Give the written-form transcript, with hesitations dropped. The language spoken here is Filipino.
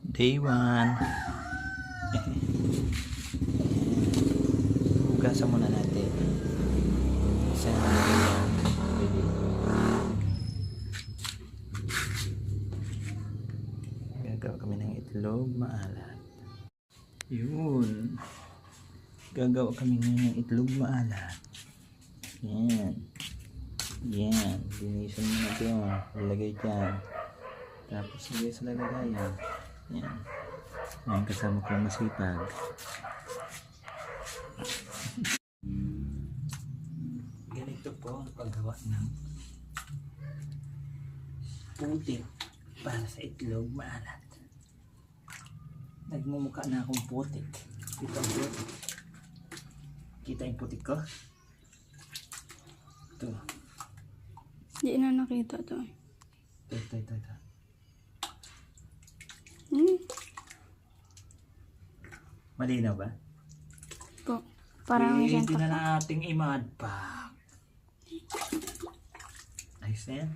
Day 1. Hugasan muna natin. Isa na natin. Gagawa kami ng itlog maalat. Yun. Gagawa kami ng itlog maalat. Yan. Yan. Linisan mo natin yun. Ilagay dyan. Tapos lagay sa lalagayan. Yan. Yan kasama ko masipag. Ganito po ang paggawa ng putik para sa itlog maalat. Nagmumukha na akong putik. Ito ang putik. Kita yung putik ko? Ito. Hindi na nakita to. Ito. Malinaw ba? Po. Parang Hindi isang na nating i-mud pack. Ayos na yan.